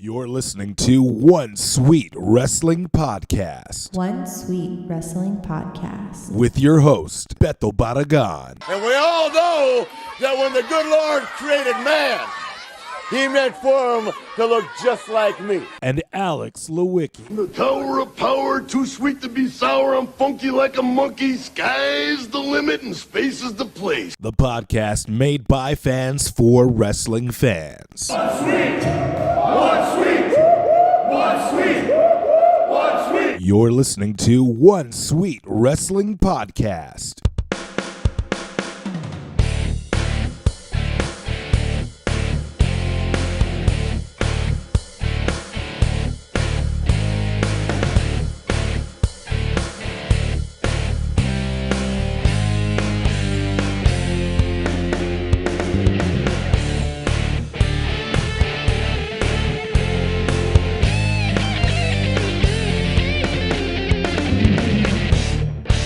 You're listening to One Sweet Wrestling Podcast. One Sweet Wrestling Podcast. With your host, Beto Barragan. And we all know that when the good Lord created man, he meant for him to look just like me. And Alex Lewicki. The tower of power, too sweet to be sour. I'm funky like a monkey. Sky's the limit and space is the place. The podcast made by fans for wrestling fans. One sweet, one sweet, one sweet, one sweet. You're listening to One Sweet Wrestling Podcast.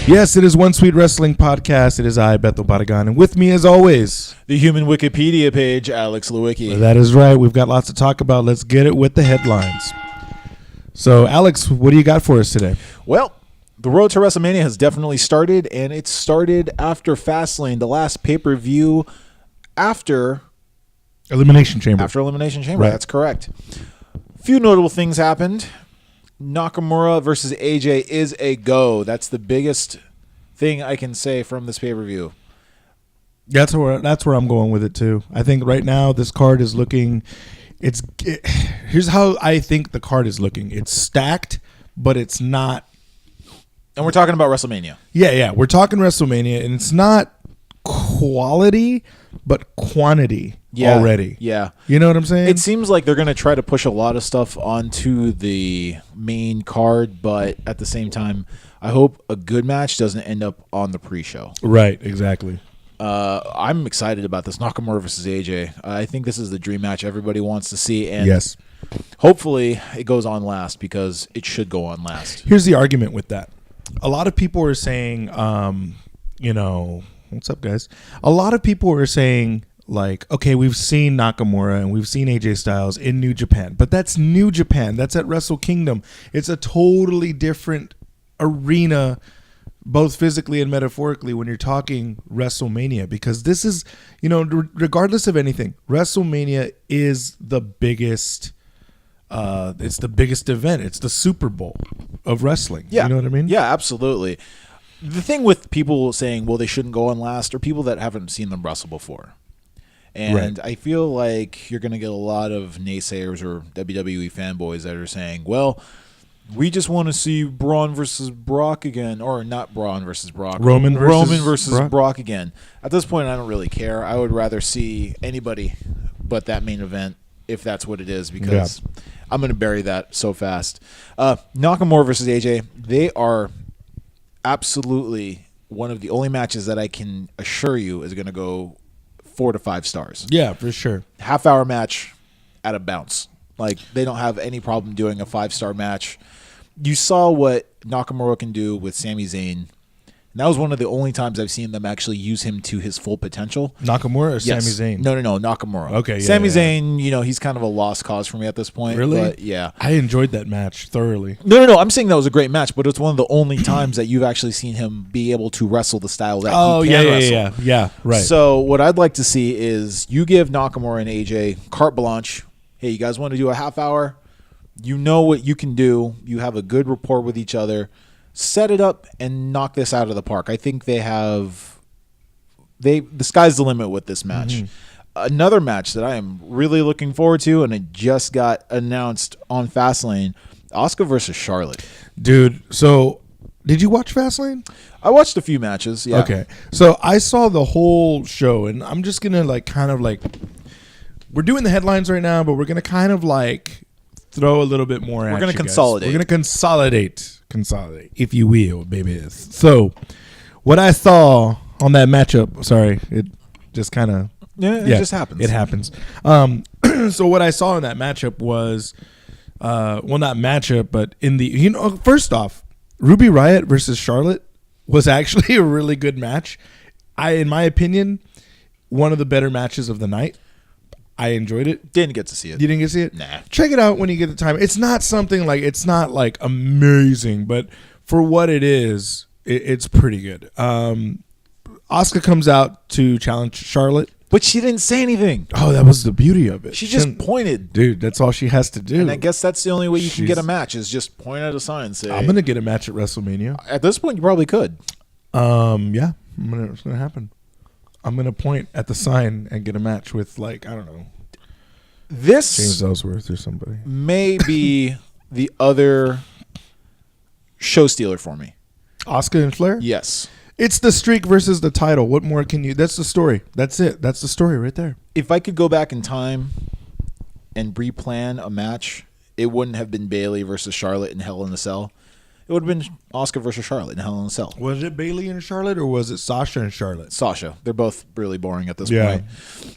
Yes, it is One Sweet Wrestling Podcast. It is I, Beto Barragan, and with me, as always, the human Wikipedia page, Alex Lewicki. That is right. We've got lots to talk about. Let's get it with the headlines. So, Alex, what do you got for us today? Well, the road to WrestleMania has definitely started, and it started after Fastlane, the last pay-per-view after Elimination Chamber. After Elimination Chamber, Right. That's correct. A few notable things happened. Nakamura versus AJ is a go. That's the biggest thing I can say from this pay-per-view. That's where I'm going with it too. I think right now this card is looking. Here's how I think the card is looking. It's stacked, but it's not. And we're talking about WrestleMania. Yeah. We're talking WrestleMania, and it's not quality, but quantity already. Yeah. You know what I'm saying? It seems like they're going to try to push a lot of stuff onto the main card, but at the same time, I hope a good match doesn't end up on the pre-show. Right, exactly. I'm excited about this Nakamura versus AJ. I think this is the dream match everybody wants to see, and Yes. hopefully it goes on last because it should go on last. Here's the argument with that. A lot of people are saying, what's up, guys? A lot of people are saying, like, okay, we've seen Nakamura and we've seen AJ Styles in New Japan, but that's New Japan. That's at Wrestle Kingdom. It's a totally different arena, both physically and metaphorically, when you're talking WrestleMania, because this is, regardless of anything, WrestleMania is the biggest. It's the biggest event. It's the Super Bowl of wrestling. Yeah. You know what I mean? Yeah, absolutely. The thing with people saying, well, they shouldn't go on last, are people that haven't seen them wrestle before. And Right. I feel like you're going to get a lot of naysayers or WWE fanboys that are saying, well, we just want to see Braun versus Brock again. Or not Braun versus Brock. Roman versus Brock again. At this point, I don't really care. I would rather see anybody but that main event, if that's what it is, because I'm going to bury that so fast. Nakamura versus AJ, they are absolutely one of the only matches that I can assure you is going to go 4 to 5 stars. Yeah, for sure. Half-hour match at a bounce. Like, they don't have any problem doing a 5-star match. You saw what Nakamura can do with Sami Zayn. And that was one of the only times I've seen them actually use him to his full potential. Nakamura or Yes. Sami Zayn? No, Nakamura. Okay, yeah, Sami yeah. Zayn, he's kind of a lost cause for me at this point. Really? But yeah. I enjoyed that match thoroughly. No. I'm saying that was a great match, but it's one of the only times that you've actually seen him be able to wrestle the style that he can wrestle. Yeah, right. So what I'd like to see is you give Nakamura and AJ carte blanche. Hey, you guys want to do a half hour? You know what you can do. You have a good rapport with each other. Set it up and knock this out of the park. I think the sky's the limit with this match. Mm-hmm. Another match that I am really looking forward to, and it just got announced on Fastlane, Asuka versus Charlotte. Dude, so did you watch Fastlane? I watched a few matches. Yeah. Okay. So I saw the whole show, and I'm just going to we're doing the headlines right now, but we're going to throw a little bit more at you guys. We're going to consolidate. We're going to consolidate, if you will, baby. So what I saw on that matchup, sorry, it just kind of... It just happens. It happens. So what I saw in that matchup was, not matchup, but in the, first off, Ruby Riott versus Charlotte was actually a really good match. In my opinion, one of the better matches of the night. I enjoyed it. Didn't get to see it. You didn't get to see it? Nah. Check it out when you get the time. It's not like amazing, but for what it is, it's pretty good. Asuka comes out to challenge Charlotte. But she didn't say anything. Oh, that was the beauty of it. She just pointed. Dude, that's all she has to do. And I guess that's the only way you can get a match is just point at a sign and say, I'm going to get a match at WrestleMania. At this point, you probably could. Yeah, it's going to happen. I'm going to point at the sign and get a match with, like, I don't know, this James Ellsworth or somebody. May be the other show stealer for me. Asuka and Flair? Yes. It's the streak versus the title. What more can you... That's the story. That's it. That's the story right there. If I could go back in time and replan a match, it wouldn't have been Bayley versus Charlotte in Hell in a Cell. It would have been Asuka versus Charlotte in Hell in a Cell. Was it Bayley and Charlotte, or was it Sasha and Charlotte? Sasha. They're both really boring at this point.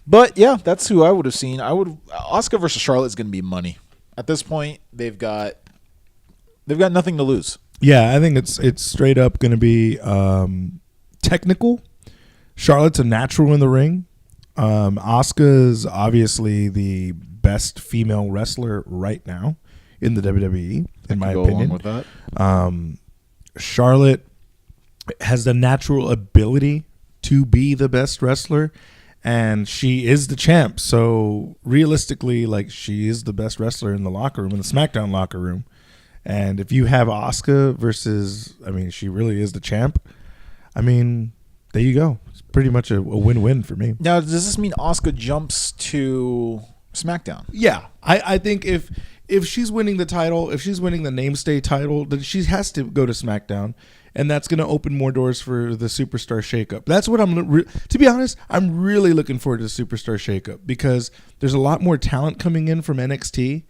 But yeah, that's who I would have seen. Asuka versus Charlotte is going to be money. At this point, they've got nothing to lose. Yeah, I think it's straight up going to be technical. Charlotte's a natural in the ring. Asuka's obviously the best female wrestler right now in the WWE, in my opinion. Along with that. Charlotte has the natural ability to be the best wrestler, and she is the champ. So realistically, like, she is the best wrestler in the locker room, in the SmackDown locker room. And if you have Asuka versus, I mean, she really is the champ. I mean, there you go. It's pretty much a win-win for me. Now, does this mean Asuka jumps to SmackDown? Yeah. I think if she's winning the title, if she's winning the namestay title, then she has to go to SmackDown. And that's going to open more doors for the Superstar Shakeup. That's what to be honest, I'm really looking forward to the Superstar Shakeup, because there's a lot more talent coming in from NXT.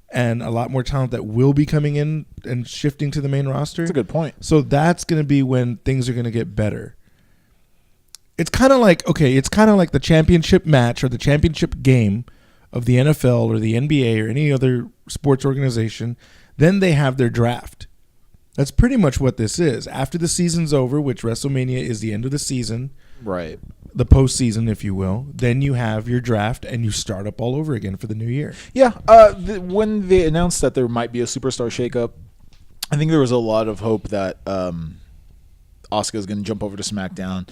And a lot more talent that will be coming in and shifting to the main roster. That's a good point. So that's going to be when things are going to get better. It's kind of like the championship match or the championship game of the NFL or the NBA or any other sports organization. Then they have their draft. That's pretty much what this is. After the season's over, which WrestleMania is the end of the season. Right. The postseason, if you will, then you have your draft and you start up all over again for the new year. Yeah. When they announced that there might be a Superstar Shakeup, I think there was a lot of hope that Asuka is going to jump over to SmackDown.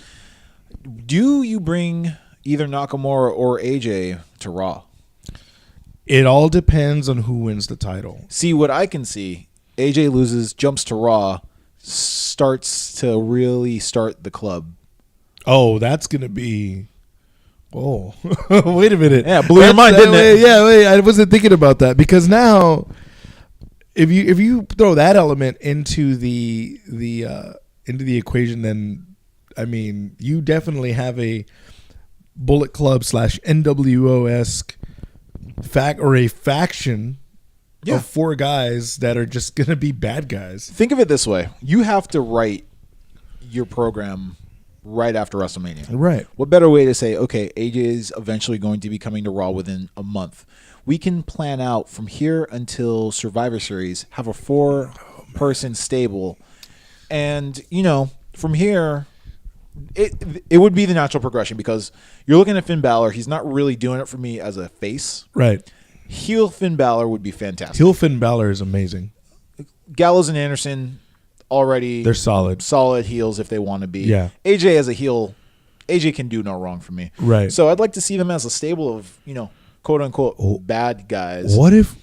Do you bring either Nakamura or AJ to Raw? It all depends on who wins the title. See, what I can see, AJ loses, jumps to Raw, starts to really start the club. Oh, that's going to be... Oh, wait a minute. Yeah, blew your mind, didn't it? Yeah, wait, I wasn't thinking about that, because now if you throw that element into the equation, then I mean, you definitely have a Bullet Club / NWO-esque faction of 4 guys that are just going to be bad guys. Think of it this way. You have to write your program right after WrestleMania. Right. What better way to say, okay, AJ is eventually going to be coming to Raw within a month. We can plan out from here until Survivor Series, have a 4-person stable. And, from here, it would be the natural progression, because you're looking at Finn Balor. He's not really doing it for me as a face. Right. Heel Finn Balor would be fantastic. Heel Finn Balor is amazing. Gallows and Anderson already, they're solid heels if they want to be. Yeah. AJ as a heel, AJ can do no wrong for me. Right. So I'd like to see them as a stable of, quote unquote bad guys. What if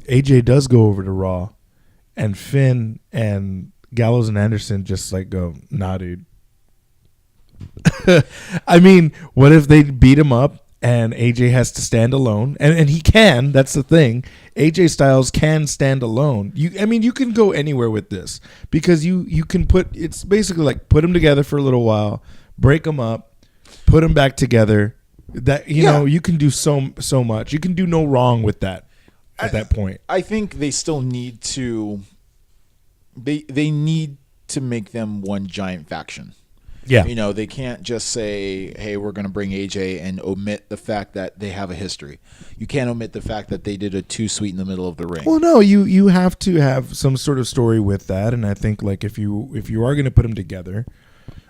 AJ does go over to Raw and Finn and Gallows and Anderson just like go, nah, dude. I mean, what if they beat him up and AJ has to stand alone? And he can. That's the thing. AJ Styles can stand alone. You can go anywhere with this, because you can it's basically like put them together for a little while, break them up, put them back together. That you can do so much. You can do no wrong with that at that point. I think they still need to. They need to make them one giant faction. Yeah. They can't just say, hey, we're going to bring AJ and omit the fact that they have a history. You can't omit the fact that they did a 2-sweet in the middle of the ring. Well, no, you have to have some sort of story with that. And I think, like, if you are going to put them together,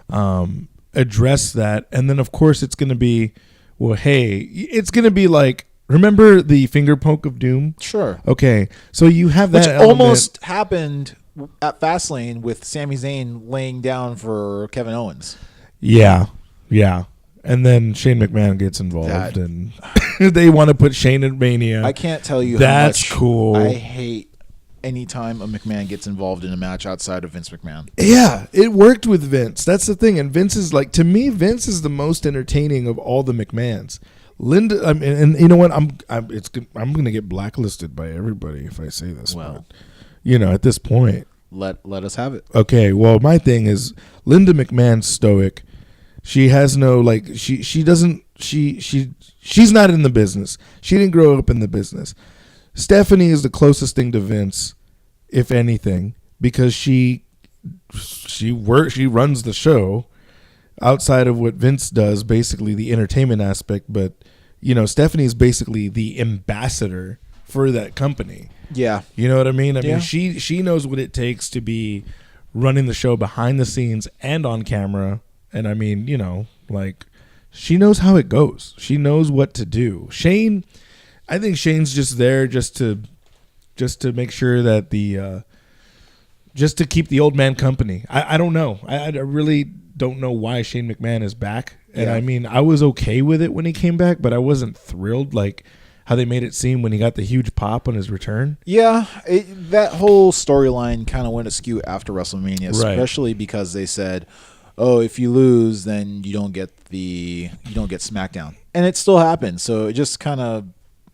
address that. And then, of course, it's going to be, well, hey, it's gonna be like, remember the finger poke of doom? Sure. Okay, so you have that Which element. almost happened at Fastlane with Sami Zayn laying down for Kevin Owens. Yeah. And then Shane McMahon gets involved, and they want to put Shane in Mania. I can't tell you That's how much cool. I hate any time a McMahon gets involved in a match outside of Vince McMahon. Yeah, it worked with Vince. That's the thing. And Vince is like, to me, Vince is the most entertaining of all the McMahons. Linda, and you know what? I'm going to get blacklisted by everybody if I say this. Well, but, at this point, let us have it. okay. Well, my thing is Linda McMahon's stoic. She has no she's not in the business. She didn't grow up in the business. Stephanie is the closest thing to Vince, if anything, because she runs the show outside of what Vince does, basically the entertainment aspect. But Stephanie is basically the ambassador for that company. Yeah. You know what I mean? I Yeah. mean, she knows what it takes to be running the show behind the scenes and on camera. And I mean, she knows how it goes. She knows what to do. Shane, I think Shane's just there just to make sure that just to keep the old man company. I don't know. I really don't know why Shane McMahon is back. And Yeah. I mean, I was okay with it when he came back, but I wasn't thrilled like how they made it seem when he got the huge pop on his return. Yeah, that whole storyline kind of went askew after WrestleMania, especially because they said, "Oh, if you lose, then you don't get SmackDown," and it still happened. So it just kind of,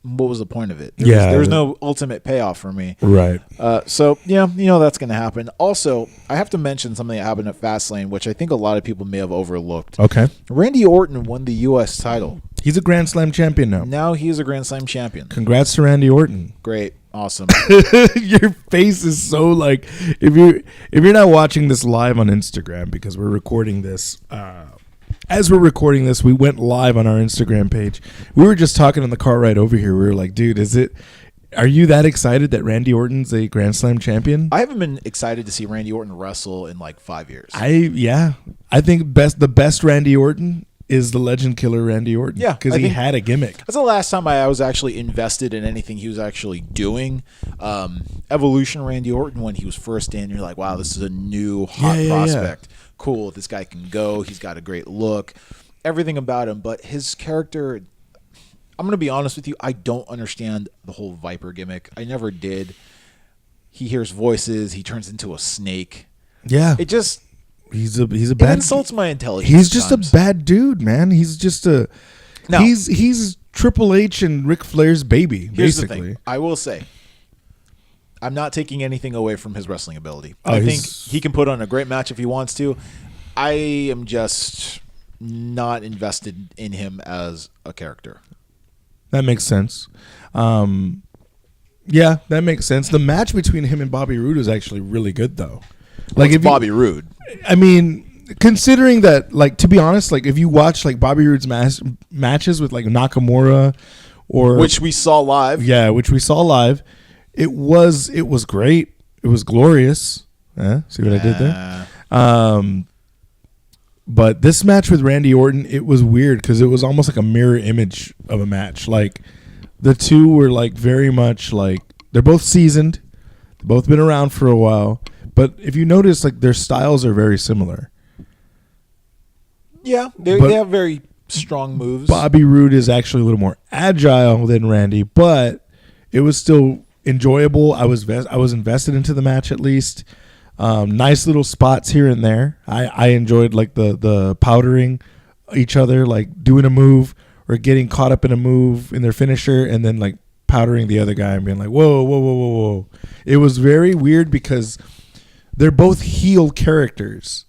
what was the point of it? There was no ultimate payoff for me. Right. So yeah, that's going to happen. Also, I have to mention something that happened at Fastlane, which I think a lot of people may have overlooked. Okay. Randy Orton won the U.S. title. He's a Grand Slam champion now. Now he is a Grand Slam champion. Congrats to Randy Orton. Great. Awesome. Your face is so like, if you're not watching this live on Instagram, because we're recording this as we're recording this, we went live on our Instagram page. We were just talking in the car right over here. We were like, dude, are you that excited that Randy Orton's a Grand Slam champion? I haven't been excited to see Randy Orton wrestle in like 5 years. I think the best Randy Orton is the legend killer Randy Orton. Yeah, because he had a gimmick. That's the last time I was actually invested in anything he was actually doing. Evolution Randy Orton, when he was first in, you're like, wow, this is a new hot prospect. Yeah. Cool, this guy can go. He's got a great look. Everything about him. But his character, I'm going to be honest with you, I don't understand the whole Viper gimmick. I never did. He hears voices. He turns into a snake. Yeah. It just... He's a bad. It insults my intelligence. He's just a bad dude, man. He's just a. No. He's Triple H and Ric Flair's baby, Here's basically. The thing. I will say, I'm not taking anything away from his wrestling ability. Oh, I think he can put on a great match if he wants to. I am just not invested in him as a character. That makes sense. Yeah, that makes sense. The match between him and Bobby Roode is actually really good, though. Like if Bobby Roode. I mean, considering that, like, to be honest, like if you watch like Bobby Roode's matches with like Nakamura, or which we saw live, it was great. It was glorious. See what I did there? But this match with Randy Orton, it was weird because it was almost like a mirror image of a match. Like the two were like very much like, they're both seasoned, they've both been around for a while. But if you notice, like their styles are very similar. Yeah, they have very strong moves. Bobby Roode is actually a little more agile than Randy, but it was still enjoyable. I was invested into the match at least. Nice little spots here and there. I enjoyed like the powdering each other, like doing a move or getting caught up in a move in their finisher, and then like powdering the other guy and being like, whoa. It was very weird because they're both heel characters,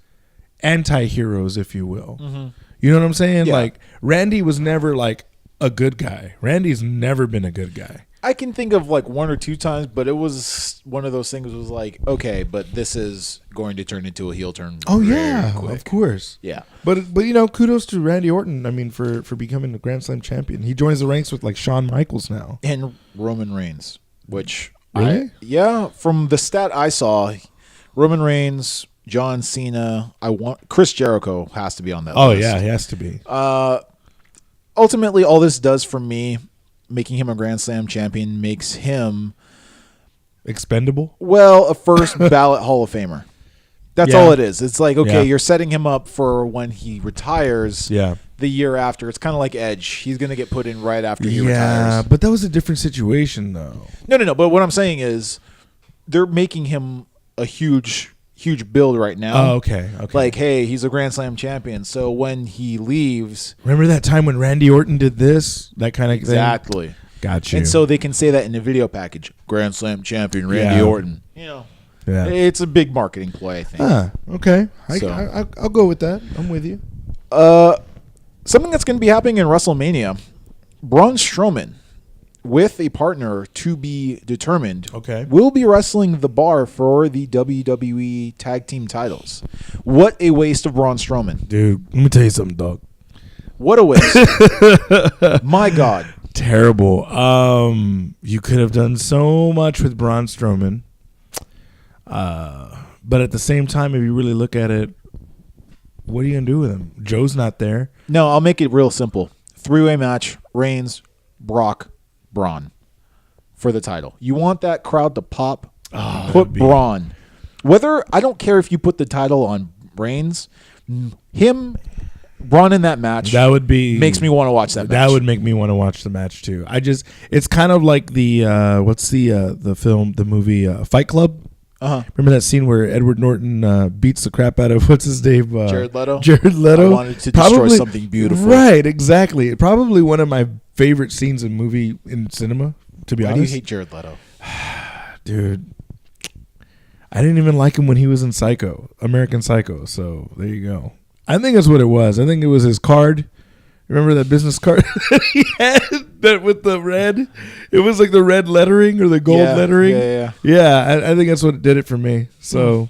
anti-heroes, if you will. Mm-hmm. You know what I'm saying? Yeah. Like Randy was never like a good guy. Randy's never been a good guy. I can think of like one or two times, but it was one of those things was like, okay, but this is going to turn into a heel turn. Oh very yeah, quick. of course. Yeah. But you know, kudos to Randy Orton. I mean, for becoming a Grand Slam champion. He joins the ranks with like Shawn Michaels now. And Roman Reigns, which really? From the stat I saw, Roman Reigns, John Cena, Chris Jericho has to be on that list. Oh yeah, he has to be. ultimately, all this does for me, making him a Grand Slam champion, makes him, Expendable. well, a first ballot Hall of Famer. That's Yeah. all it is. It's like, okay, Yeah. you're setting him up for when he retires Yeah. the year after. It's kind of like Edge. He's going to get put in right after he Yeah, retires. but that was a different situation, though. No. But what I'm saying is they're making him a huge build right now. Oh, okay. Like, hey, he's a Grand Slam champion. So when he leaves, Remember that time when Randy Orton did this? That kind of exactly. thing? Got you. And so they can say that in the video package. Grand Slam champion Randy Yeah. Orton. You know, yeah. it's a big marketing play, I think. Okay. So- I'll go with that. I'm with you. Something that's going to be happening in WrestleMania, Braun Strowman, with a partner to be determined, Okay. will be wrestling the bar for the WWE Tag Team titles. What a waste of Braun Strowman. Dude, let me tell you something, dog. What a waste. My God. Terrible. You could have done so much with Braun Strowman. But at the same time, if you really look at it, what are you going to do with him? Joe's not there. No, I'll make it real simple. 3-way match, Reigns, Brock, Braun for the title. You want that crowd to pop, put Braun. I don't care if you put the title on Reigns, Braun in that match. That would be makes me want to watch that match. That would make me want to watch the match too. It's kind of like the what's the movie Fight Club. Remember that scene where Edward Norton beats the crap out of what's his name? Jared Leto. Jared Leto. I wanted to destroy something beautiful. Right, exactly. Probably one of my favorite scenes in cinema. To be Why honest, do you hate Jared Leto? dude, I didn't even like him when he was in American Psycho. So there you go. I think that's what it was. I think it was his card. Remember that business card that he had that with the red? It was like the red lettering or the gold lettering. Yeah. I think that's what did it for me. So,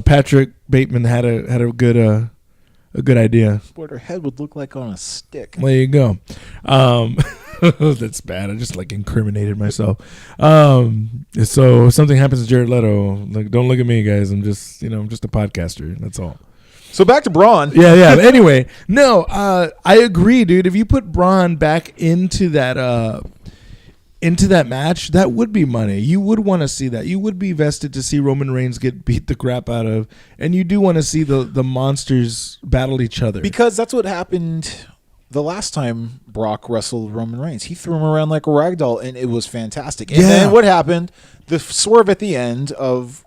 Patrick Bateman had a good idea. What her head would look like on a stick. There you go. That's bad. I just incriminated myself. So if something happens to Jared Leto, don't look at me, guys. I'm just a podcaster. That's all. So back to Braun. Yeah. Anyway, no, I agree, dude. If you put Braun back into that match, that would be money. You would want to see that. You would be vested to see Roman Reigns get beat the crap out of, and you do want to see the monsters battle each other. Because that's what happened the last time Brock wrestled Roman Reigns. He threw him around like a ragdoll, and it was fantastic. And then what happened? The swerve at the end of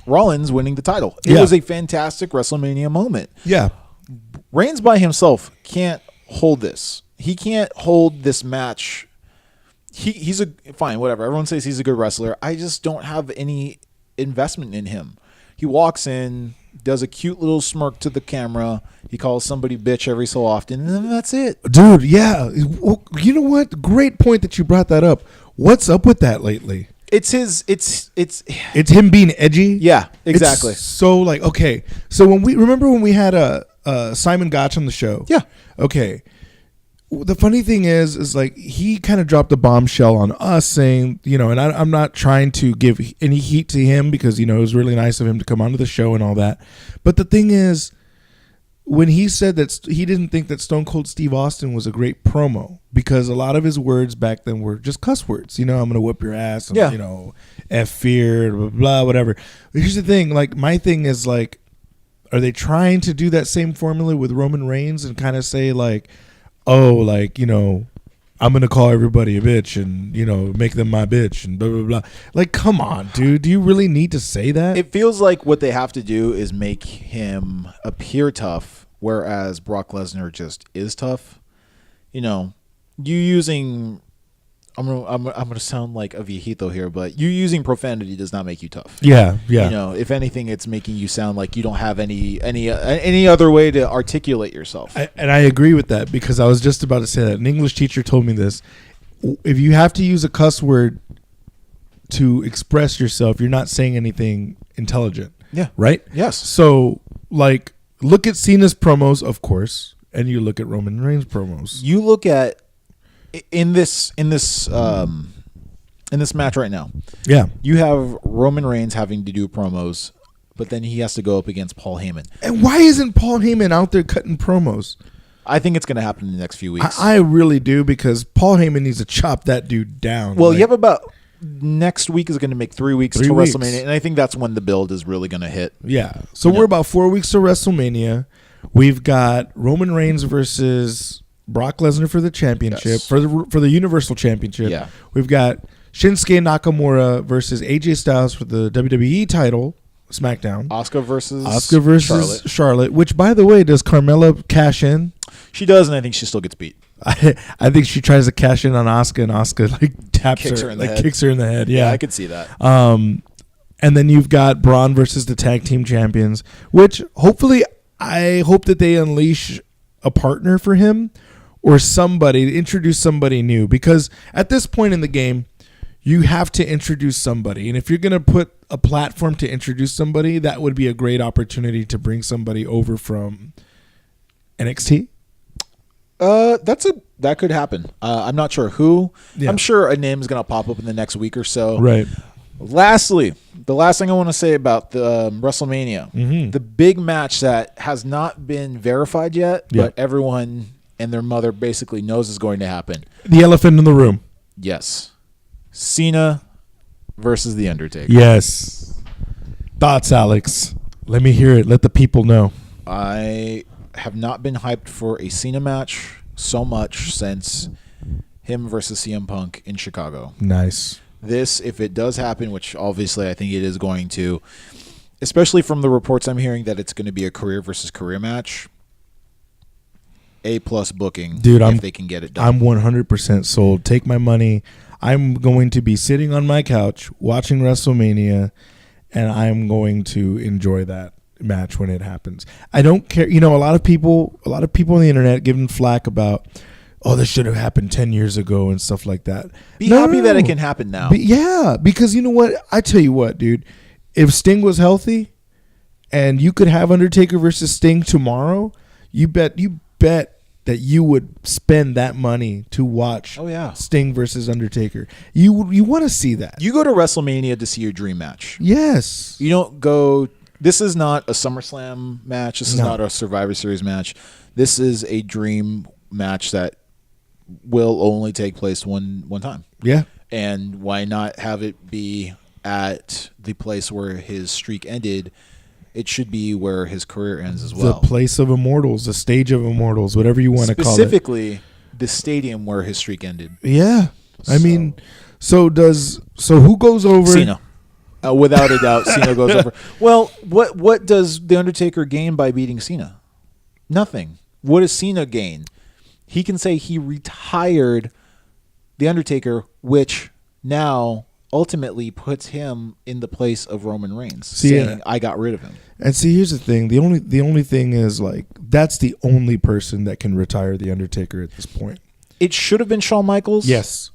Rollins winning the title. It was a fantastic WrestleMania moment. Yeah. Reigns by himself can't hold this. He can't hold this match. He's fine, whatever. Everyone says he's a good wrestler. I just don't have any investment in him. He walks in, does a cute little smirk to the camera. He calls somebody bitch every so often, and then that's it. Dude, yeah. You know what? Great point that you brought that up. What's up with that lately? It's him being edgy. Yeah, exactly. It's so okay. So when we had Simon Gotch on the show. Yeah. Okay. The funny thing is he kind of dropped a bombshell on us saying, and I'm not trying to give any heat to him because, it was really nice of him to come onto the show and all that. But the thing is, when he said that he didn't think that Stone Cold Steve Austin was a great promo because a lot of his words back then were just cuss words. I'm going to whip your ass. And, F fear, blah, blah, whatever. But here's the thing. My thing is are they trying to do that same formula with Roman Reigns and kind of say I'm going to call everybody a bitch and, make them my bitch and blah, blah, blah. Come on, dude. Do you really need to say that? It feels like what they have to do is make him appear tough, whereas Brock Lesnar just is tough. You using... I'm gonna sound like a viejito here, but you using profanity does not make you tough. Yeah. If anything, it's making you sound like you don't have any other way to articulate yourself. And I agree with that because I was just about to say that. An English teacher told me this. If you have to use a cuss word to express yourself, you're not saying anything intelligent. Yeah. Right? Yes. So, look at Cena's promos, of course, and you look at Roman Reigns' promos. You look at in this match right now. Yeah. You have Roman Reigns having to do promos, but then he has to go up against Paul Heyman. And why isn't Paul Heyman out there cutting promos? I think it's going to happen in the next few weeks. I really do, because Paul Heyman needs to chop that dude down. Well, you have about next week is going to make 3 weeks to 3 weeks. WrestleMania, and I think that's when the build is really going to hit. Yeah. So we're about 4 weeks to WrestleMania. We've got Roman Reigns versus Brock Lesnar for the championship, Yes. for the Universal Championship. Yeah. We've got Shinsuke Nakamura versus AJ Styles for the WWE title, SmackDown. Asuka versus Charlotte. Which, by the way, does Carmella cash in? She does, and I think she still gets beat. I think she tries to cash in on Asuka, and Asuka taps Kicks her her in the head. kicks her in the head. Yeah, I could see that. And then you've got Braun versus the tag team champions, which hopefully I hope that they unleash a partner for him or somebody, introduce somebody new, because at this point in the game, you have to introduce somebody. And if you're going to put a platform to introduce somebody, that would be a great opportunity to bring somebody over from NXT. That could happen. I'm not sure who. Yeah. I'm sure a name is going to pop up in the next week or so. Right. Lastly, the last thing I want to say about the WrestleMania, the big match that has not been verified yet, but everyone and their mother basically knows is going to happen. The elephant in the room. Yes. Cena versus The Undertaker. Yes. Thoughts, Alex? Let me hear it. Let the people know. I have not been hyped for a Cena match so much since him versus CM Punk in Chicago. Nice. This, if it does happen, which obviously I think it is going to, especially from the reports I'm hearing that it's going to be a career versus career match, A+ booking, dude, if they can get it done. I'm 100% sold. Take my money. I'm going to be sitting on my couch watching WrestleMania, and I'm going to enjoy that match when it happens. I don't care. You know, a lot of people on the internet giving flack about, oh, this should have happened 10 years ago and stuff like that. Be happy that it can happen now. Yeah, because you know what? I tell you what, dude. If Sting was healthy and you could have Undertaker versus Sting tomorrow, you bet that you would spend that money to watch Sting versus Undertaker. You want to see that. You go to WrestleMania to see your dream match. Yes. You don't go. This is not a SummerSlam match. This is not a Survivor Series match. This is a dream match that will only take place one time. Yeah. And why not have it be at the place where his streak ended? It should be where his career ends as well. The place of immortals, the stage of immortals, whatever you want to call it. Specifically, the stadium where his streak ended. Yeah. I mean, so who goes over? Cena. Without a doubt, Cena goes over. Well, what does The Undertaker gain by beating Cena? Nothing. What does Cena gain? He can say he retired The Undertaker, which now ultimately puts him in the place of Roman Reigns, saying, I got rid of him. And see, here's the thing. The only thing is, like, that's the only person that can retire The Undertaker at this point. It should have been Shawn Michaels. Yes.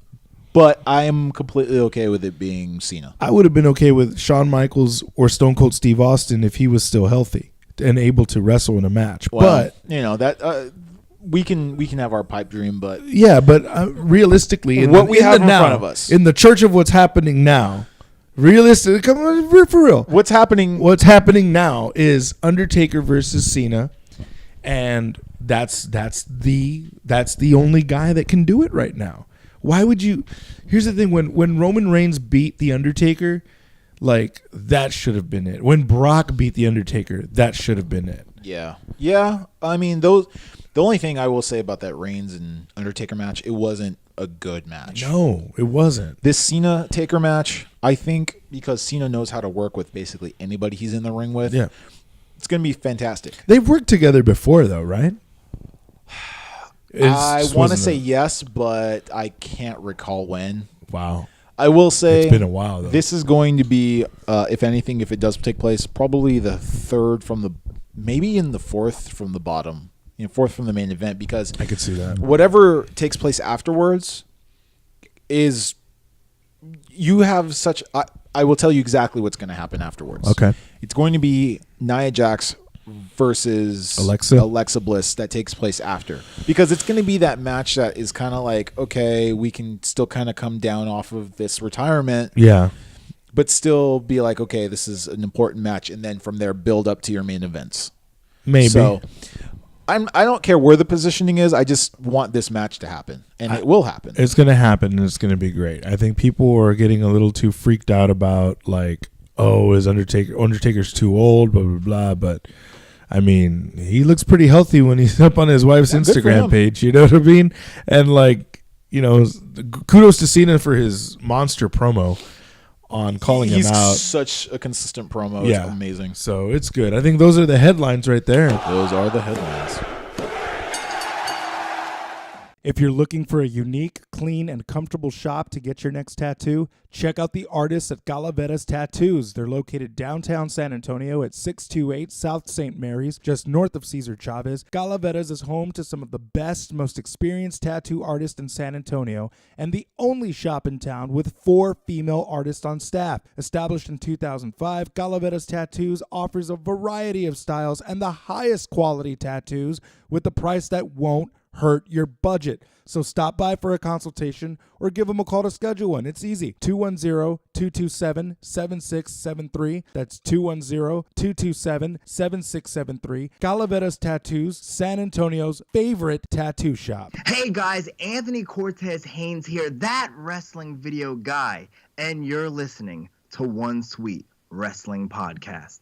But I am completely okay with it being Cena. I would have been okay with Shawn Michaels or Stone Cold Steve Austin if he was still healthy and able to wrestle in a match. Well, but you know that we can have our pipe dream, but realistically, in what we have in now, front of us, in the church of what's happening now, realistically, come on, for real, what's happening now is Undertaker versus Cena, and that's the only guy that can do it right now. Why would you? Here's the thing: when Roman Reigns beat The Undertaker, like, that should have been it. When Brock beat The Undertaker, that should have been it. Yeah. I mean, the only thing I will say about that Reigns and Undertaker match, it wasn't a good match. No, it wasn't. This Cena Taker match, I think, because Cena knows how to work with basically anybody he's in the ring with. Yeah, it's going to be fantastic. They've worked together before, though, right? I want to say yes, but I can't recall when. Wow. I will say it's been a while, though. This is going to be, if anything, if it does take place, probably the third from the, maybe in the fourth from the bottom, fourth from the main event, because I could see that. Whatever takes place afterwards is, you have such. I will tell you exactly what's going to happen afterwards. Okay. It's going to be Nia Jax versus Alexa Bliss that takes place after, because it's going to be that match that is kind of like, okay, we can still kind of come down off of this retirement, but still be like, okay, this is an important match, and then from there build up to your main events. Maybe. So I don't care where the positioning is. I just want this match to happen, and it will happen. It's going to happen, and it's going to be great. I think people are getting a little too freaked out about, like, oh, is Undertaker's too old, blah, blah, blah. But, I mean, he looks pretty healthy when he's up on his wife's Instagram page. You know what I mean? And, like, you know, kudos to Cena for his monster promo on calling him out. He's such a consistent promo. Yeah. It's amazing. So it's good. I think those are the headlines right there. Those are the headlines. If you're looking for a unique, clean, and comfortable shop to get your next tattoo, check out the artists at Galaveras Tattoos. They're located downtown San Antonio at 628 South St. Mary's, just north of Cesar Chavez. Galaveras is home to some of the best, most experienced tattoo artists in San Antonio, and the only shop in town with 4 female artists on staff. Established in 2005, Galaveras Tattoos offers a variety of styles and the highest quality tattoos with a price that won't hurt your budget. So stop by for a consultation or give them a call to schedule one. It's easy. 210-227-7673. That's 210-227-7673. Calaveras Tattoos, San Antonio's favorite tattoo shop. Hey guys, Anthony Cortez Haynes here, that wrestling video guy, and you're listening to One Sweet Wrestling Podcast.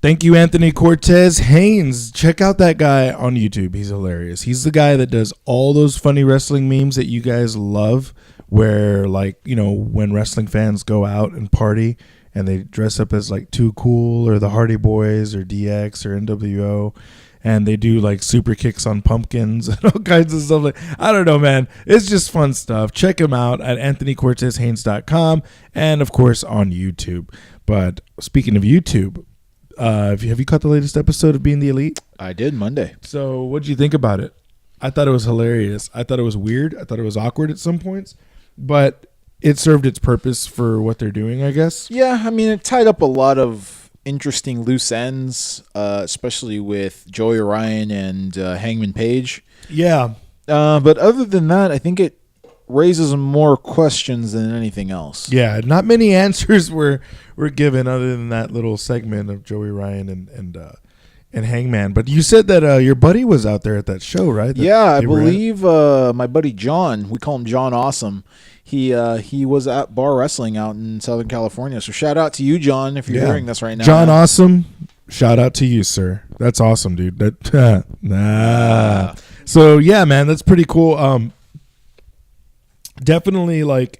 Thank you, Anthony Cortez Haynes. Check out that guy on YouTube. He's hilarious. He's the guy that does all those funny wrestling memes that you guys love, where, like, you know, when wrestling fans go out and party and they dress up as, like, Too Cool or the Hardy Boys or DX or NWO, and they do, like, super kicks on pumpkins and all kinds of stuff. Like, I don't know, man. It's just fun stuff. Check him out at anthonycortezhaynes.com and, of course, on YouTube. But speaking of YouTube, have you caught the latest episode of Being the Elite? I did Monday. So what'd you think about it? I thought it was hilarious. I thought it was weird. I thought it was awkward at some points, but it served its purpose for what they're doing, I guess. Yeah, I mean, it tied up a lot of interesting loose ends, especially with Joey Ryan and Hangman Page. Yeah. But other than that, I think it raises more questions than anything else. Yeah, not many answers were given other than that little segment of Joey Ryan and Hangman. But you said that your buddy was out there at that show, right? I believe my buddy John, we call him John Awesome, he was at Bar Wrestling out in Southern California. So shout out to you, John, if you're hearing this right now. John Awesome, shout out to you, sir. That's awesome, dude. So yeah, man, that's pretty cool. Definitely, like,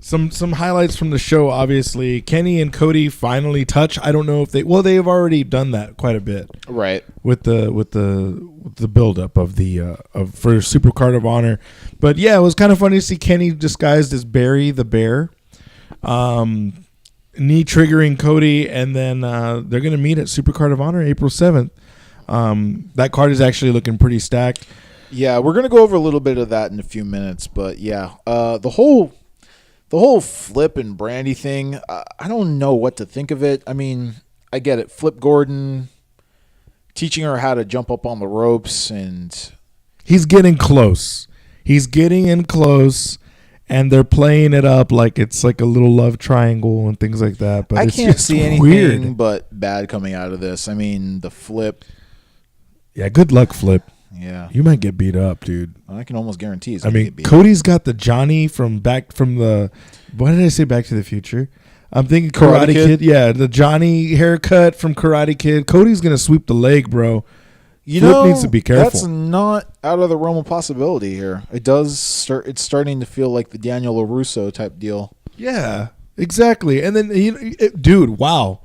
some highlights from the show. Obviously, Kenny and Cody finally touch. I don't know if they've already done that quite a bit, right? With the buildup of for Super Card of Honor. But yeah, it was kind of funny to see Kenny disguised as Barry the Bear, knee triggering Cody, and then they're gonna meet at Super Card of Honor April 7th. That card is actually looking pretty stacked. Yeah, we're gonna go over a little bit of that in a few minutes, but yeah, the whole Flip and Brandy thing, I don't know what to think of it. I mean, I get it. Flip Gordon teaching her how to jump up on the ropes, and he's getting close. He's getting in close, and they're playing it up like it's like a little love triangle and things like that. But I it's can't see anything weird. but bad coming out of this. I mean, the Flip. Yeah, good luck, Flip. Yeah, you might get beat up, dude. I can almost guarantee he's I mean, Cody's got the Johnny from the. What did I say? Back to the Future. I'm thinking Karate Kid. Yeah, the Johnny haircut from Karate Kid. Cody's gonna sweep the leg, bro. Flip needs to be careful. That's not out of the realm of possibility here. It does start. It's starting to feel like the Daniel LaRusso type deal. Yeah, exactly. And then, dude, wow,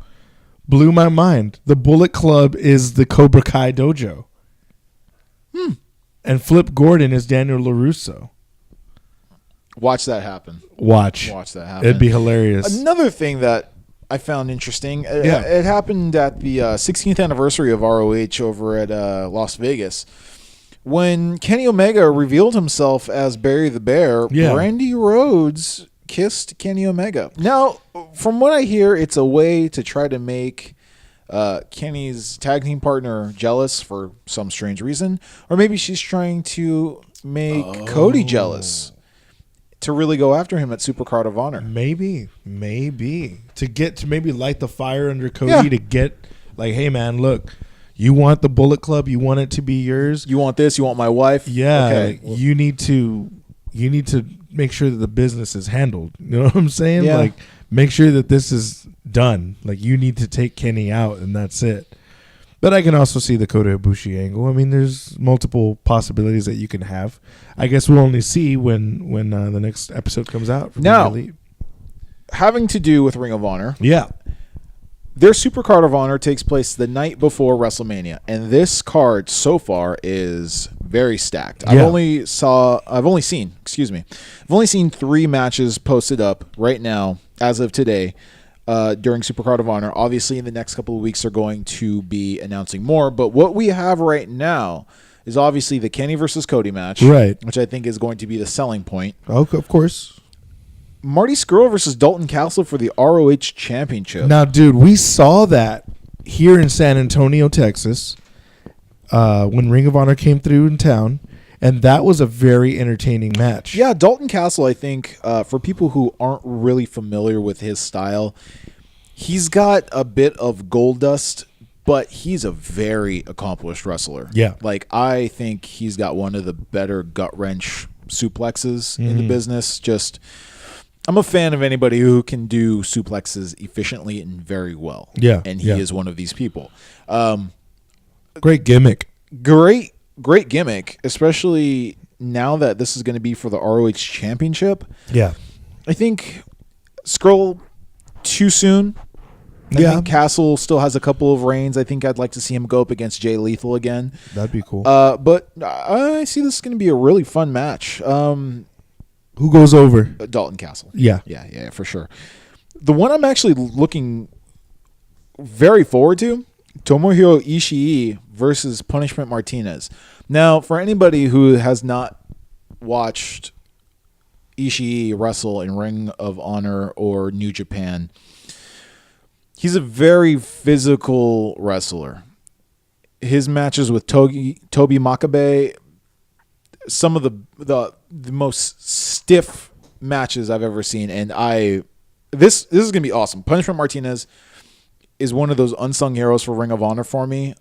blew my mind. The Bullet Club is the Cobra Kai dojo. And Flip Gordon is Daniel LaRusso. Watch that happen. Watch that happen. It'd be hilarious. Another thing that I found interesting, it happened at the 16th anniversary of ROH over at Las Vegas. When Kenny Omega revealed himself as Barry the Bear, Randy Rhodes kissed Kenny Omega. Now, from what I hear, it's a way to try to make Kenny's tag team partner jealous for some strange reason, or maybe she's trying to make Cody jealous to really go after him at Super Card of Honor. Maybe to maybe light the fire under Cody to get like, hey man, look, You want the Bullet Club. You want it to be yours. You want this? You want my wife? Yeah. Okay. You need to make sure that the business is handled. You know what I'm saying? Yeah. Like, make sure that this is done. Like, you need to take Kenny out, and that's it. But I can also see the Kota Ibushi angle. I mean, there's multiple possibilities that you can have. I guess we'll only see when the next episode comes out. From Now, the Elite. having to do with Ring of Honor, Yeah. their Supercard of Honor takes place the night before WrestleMania, and this card so far is very stacked. I've Yeah. only seen 3 matches posted up right now as of today during Supercard of Honor. Obviously, in the next couple of weeks, they're going to be announcing more. But what we have right now is obviously the Kenny versus Cody match, Right. which I think is going to be the selling point. Oh, of course. Marty Scurll versus Dalton Castle for the ROH Championship. Now, dude, we saw that here in San Antonio, Texas, when Ring of Honor came through in town, and that was a very entertaining match. Yeah, Dalton Castle, I think, for people who aren't really familiar with his style, he's got a bit of gold dust, but he's a very accomplished wrestler. Yeah. Like, I think he's got one of the better gut-wrench suplexes in the business. I'm a fan of anybody who can do suplexes efficiently and very well. Yeah, And he is one of these people. Great gimmick. Great gimmick, especially now that this is going to be for the ROH Championship. Yeah. I think Scurll too soon. I think Castle still has a couple of reigns. I think I'd like to see him go up against Jay Lethal again. That'd be cool. But I see this is going to be a really fun match. Who goes over? Dalton Castle. Yeah. Yeah, for sure. The one I'm actually looking very forward to, Tomohiro Ishii versus Punishment Martinez. Now, for anybody who has not watched Ishii wrestle in Ring of Honor or New Japan, he's a very physical wrestler. His matches with Toby Makabe, some of the most stiff matches I've ever seen, and this is gonna be awesome. Punishment Martinez is one of those unsung heroes for Ring of Honor for me.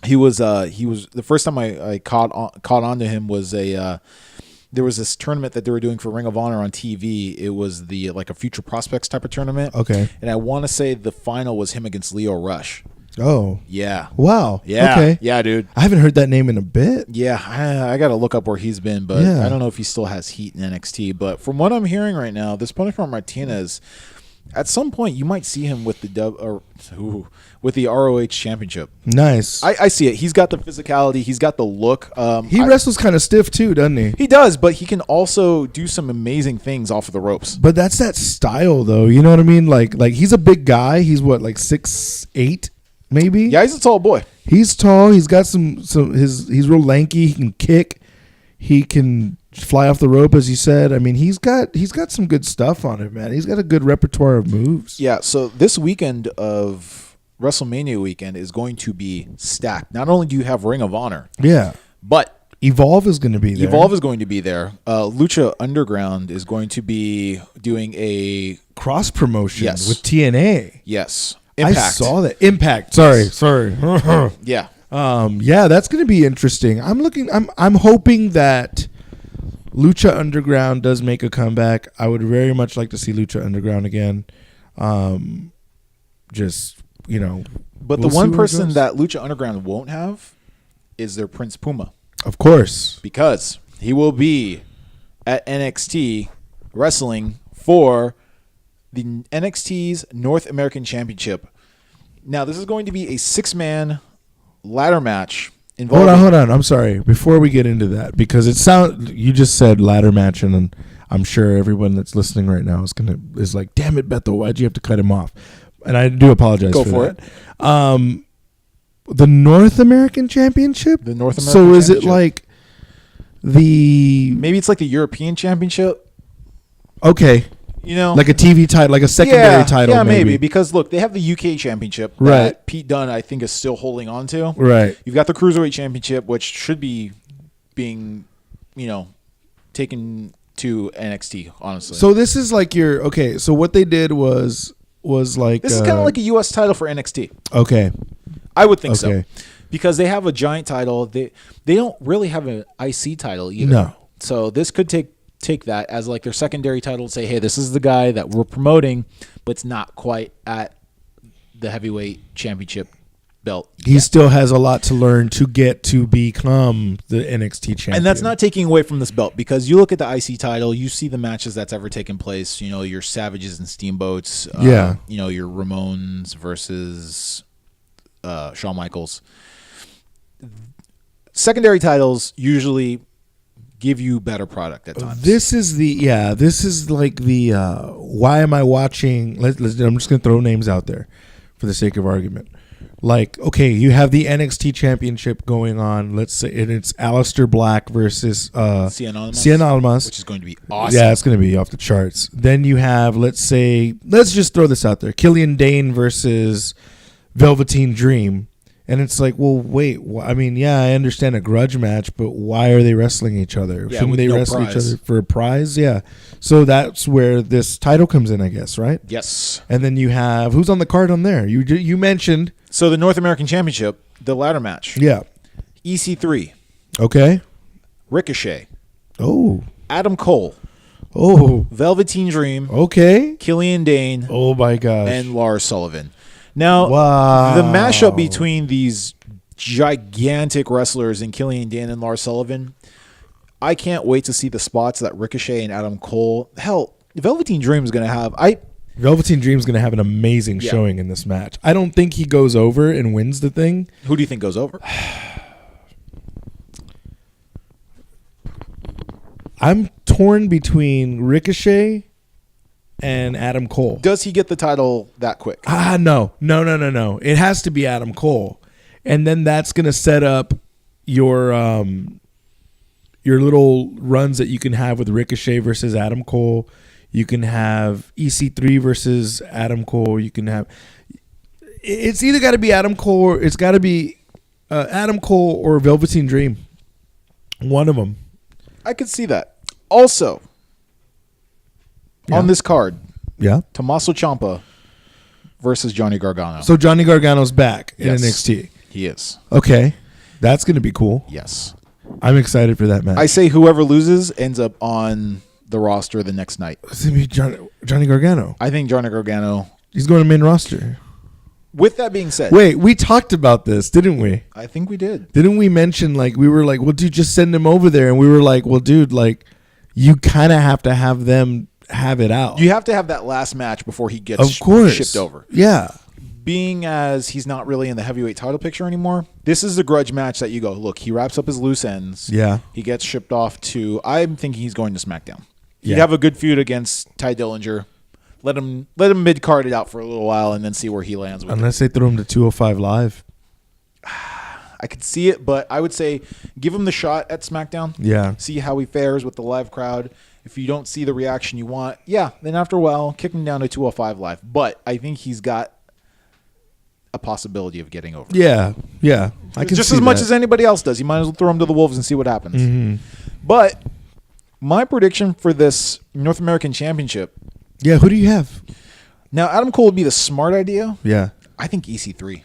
He was the first time I caught on to him was there was this tournament that they were doing for Ring of Honor on TV. It was like a Future Prospects type of tournament. Okay. And I want to say the final was him against Leo Rush. Oh. Yeah. Wow. Yeah. Okay. Yeah, dude. I haven't heard that name in a bit. Yeah, I got to look up where he's been, but Yeah. I don't know if he still has heat in NXT. But from what I'm hearing right now, this Punishment Martinez, at some point you might see him with the ROH Championship. Nice. I see it. He's got the physicality. He's got the look. He wrestles kind of stiff too, doesn't he? He does, but he can also do some amazing things off of the ropes. But that's that style, though. You know what I mean? Like he's a big guy. He's what, like 6'8", maybe? Yeah, he's a tall boy. He's tall. He's got he's real lanky. He can kick. He can fly off the rope, as you said. I mean, he's got some good stuff on him, man. He's got a good repertoire of moves. Yeah, so this weekend of WrestleMania weekend is going to be stacked. Not only do you have Ring of Honor, Yeah. but Evolve is going to be there. Evolve is going to be there. Lucha Underground is going to be doing a cross promotion Yes. with TNA. yes Impact. I saw that. Impact. Sorry. Yeah, Yeah, that's going to be interesting. I'm hoping that Lucha Underground does make a comeback. I would very much like to see Lucha Underground again. Just, but we'll the see one where it person goes. that Lucha Underground won't have is their Prince Puma, Of course. because he will be at NXT wrestling for the NXT's North American Championship. Now, this is going to be a 6-man ladder match involving. Hold on. I'm sorry. Before we get into that, because you just said ladder match, and I'm sure everyone that's listening right now is like, damn it, Beto, why'd you have to cut him off? And I do apologize Go for for that. The North American Championship? The North American So is it Championship. like Maybe it's like the European Championship. okay, like a TV title, like a secondary title? Yeah, maybe. Because look, they have the UK Championship Right. that Pete Dunne, I think, is still holding on to. Right. You've got the Cruiserweight Championship, which should be being, taken to NXT, honestly. So this is like so what they did was like this is kind of like a US title for NXT. okay. I would think so. Okay. Because they have a giant title. They don't really have an IC title either. No. So this could take that as like their secondary title and say, hey, this is the guy that we're promoting, but it's not quite at the heavyweight championship belt. He still has a lot to learn to get to become the NXT champion. And that's not taking away from this belt, because you look at the IC title, you see the matches that's ever taken place, you know, your Savages and Steamboats, you know, your Ramones versus Shawn Michaels. Secondary titles usually give you better product at times. This is like the why am I watching? I'm just going to throw names out there for the sake of argument. Like, okay, you have the NXT championship going on. Let's say it's Aleister Black versus Cien Almas, which is going to be awesome. Yeah, it's going to be off the charts. Then you have, let's just throw this out there, Killian Dane versus Velveteen Dream. And it's like, well, wait. I mean, yeah, I understand a grudge match, but why are they wrestling each other? Yeah, Shouldn't they wrestle each other for a prize? Yeah. So that's where this title comes in, I guess, right? Yes. And then you have, who's on the card on there? You mentioned. So the North American Championship, the ladder match. Yeah. EC3. Okay. Ricochet. Oh. Adam Cole. Oh. Velveteen Dream. Okay. Killian Dane. Oh, my gosh. And Lars Sullivan. Now, wow. The mashup between these gigantic wrestlers in Killian Dane and Lars Sullivan, I can't wait to see the spots that Ricochet and Adam Cole. Hell, Velveteen Dream is going to have. Velveteen Dream's going to have an amazing showing in this match. I don't think he goes over and wins the thing. Who do you think goes over? I'm torn between Ricochet and Adam Cole. Does he get the title that quick? No. It has to be Adam Cole. And then that's going to set up your little runs that you can have with Ricochet versus Adam Cole. You can have EC3 versus Adam Cole. You can have, it's either got to be Adam Cole or it's got to be Adam Cole or Velveteen Dream. One of them. I could see that. Also, on this card, Tommaso Ciampa versus Johnny Gargano. So Johnny Gargano's back in Yes, NXT. He is. Okay. That's going to be cool. Yes. I'm excited for that match. I say whoever loses ends up on the roster the next night. It's going to be Johnny Gargano. I think Johnny Gargano. He's going to main roster. With that being said. Wait, we talked about this, didn't we? I think we did. Didn't we mention, like, we were like, well, dude, just send him over there. And we were like, well, dude, like, you kind of have to have them have it out. You have to have that last match before he gets shipped over. Yeah. Being as he's not really in the heavyweight title picture anymore, this is the grudge match that you go, look, he wraps up his loose ends. Yeah. He gets shipped off to, I'm thinking he's going to SmackDown. He'd Yeah. have a good feud against Ty Dillinger. Let him mid-card it out for a little while and then see where he lands with Unless they throw him to 205 Live. I could see it, but I would say give him the shot at SmackDown. Yeah. See how he fares with the live crowd. If you don't see the reaction you want, then after a while, kick him down to 205 Live. But I think he's got a possibility of getting over. Yeah. I can just see as much that. as anybody else does. You might as well throw him to the Wolves and see what happens. Mm-hmm. But my prediction for this North American Championship. Yeah, who do you have? Now, Adam Cole would be the smart idea. Yeah. I think EC3.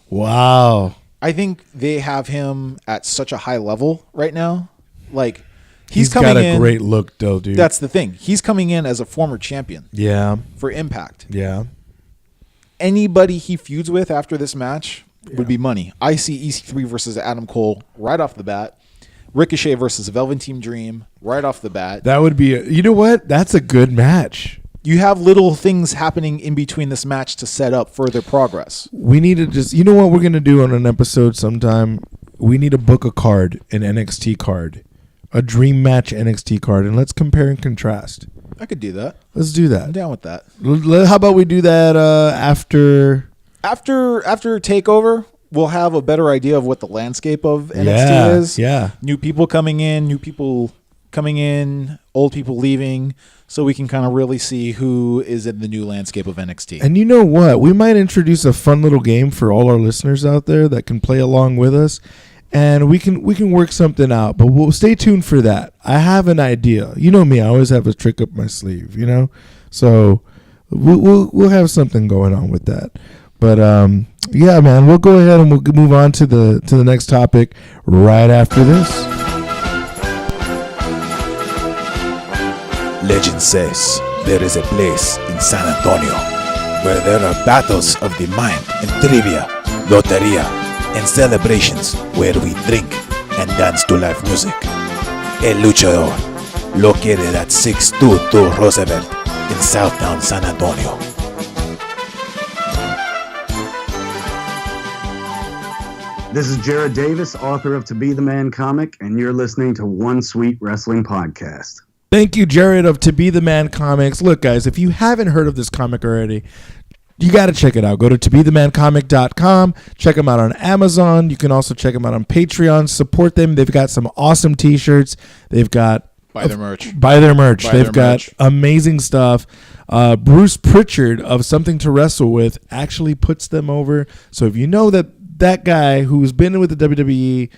Wow. I think they have him at such a high level right now. Like, he's got a great look, though, dude. That's the thing. He's coming in as a former champion. Yeah. For Impact. Yeah. Anybody he feuds with after this match would be money. I see EC3 versus Adam Cole right off the bat. Ricochet versus Velveteen Dream right off the bat. That would be, you know what? That's a good match. You have little things happening in between this match to set up further progress. We need to just, you know what we're going to do on an episode sometime? We need to book a card, an NXT card, a dream match NXT card, and let's compare and contrast. I could do that. Let's do that. I'm down with that. How about we do that after TakeOver? We'll have a better idea of what the landscape of NXT is. Yeah. New people coming in, old people leaving, so we can kind of really see who is in the new landscape of NXT. And you know what? We might introduce a fun little game for all our listeners out there that can play along with us, and we can work something out. But we'll stay tuned for that. I have an idea. You know me; I always have a trick up my sleeve. You know, so we'll have something going on with that. But Yeah, man. We'll go ahead and we'll move on to the next topic right after this. Legend says there is a place in San Antonio where there are battles of the mind and trivia, loteria, and celebrations where we drink and dance to live music. El Luchador, located at 622 Roosevelt in Southtown San Antonio. This is Jared Davis, author of To Be the Man comic, and you're listening to One Sweet Wrestling Podcast. Thank you, Jared of To Be the Man Comics. Look, guys, if you haven't heard of this comic already, you got to check it out. Go to tobethemancomic.com. Check them out on Amazon. You can also check them out on Patreon. Support them. They've got some awesome T-shirts. They've got Buy their merch. They've got amazing stuff. Bruce Pritchard of Something to Wrestle With actually puts them over. So if you know that guy who's been with the WWE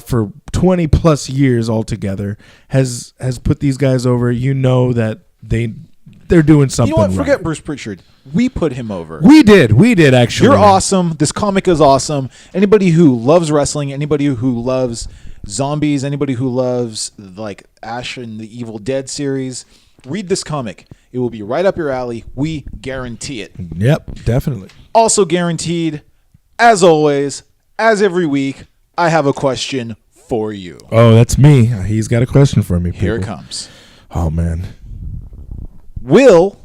for 20 plus years altogether has put these guys over, you know that they're doing something. You know what? Right. Forget Bruce Pritchard. We put him over. We did actually. You're awesome. This comic is awesome. Anybody who loves wrestling, anybody who loves zombies, anybody who loves like Ash and the Evil Dead series, read this comic. It will be right up your alley. We guarantee it. Yep, definitely. Also guaranteed, as always, as every week, I have a question for you. Oh, that's me. He's got a question for me. Here it people. comes. Oh, man. Will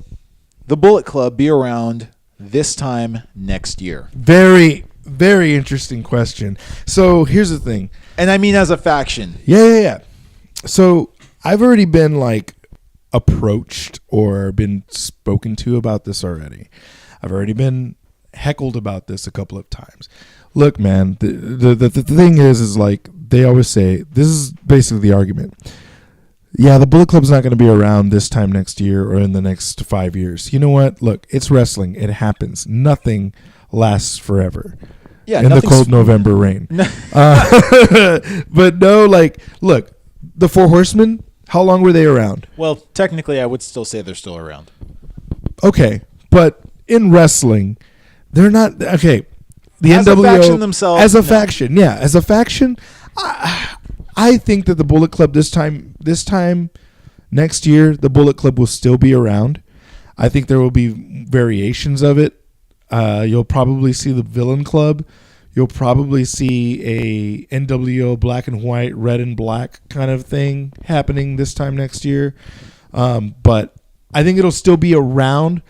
the Bullet Club be around this time next year? Very, very interesting question. So here's the thing. And I mean as a faction. Yeah. So I've already been like approached or been spoken to about this already. I've already been heckled about this a couple of times. Look, man, the thing is like they always say, this is basically the argument. Yeah, the Bullet Club's not going to be around this time next year or in the next 5 years. You know what? Look, it's wrestling. It happens. Nothing lasts forever. Yeah, in the cold November rain. But no, like, look, the Four Horsemen, how long were they around? Well, technically, I would still say they're still around. Okay, but in wrestling, they're not. Okay, the as NWO. A faction themselves, as a faction, yeah. As a faction, I think that the Bullet Club this time next year, the Bullet Club will still be around. I think there will be variations of it. You'll probably see the Villain Club. You'll probably see a NWO black and white, red and black kind of thing happening this time next year. But I think it'll still be around.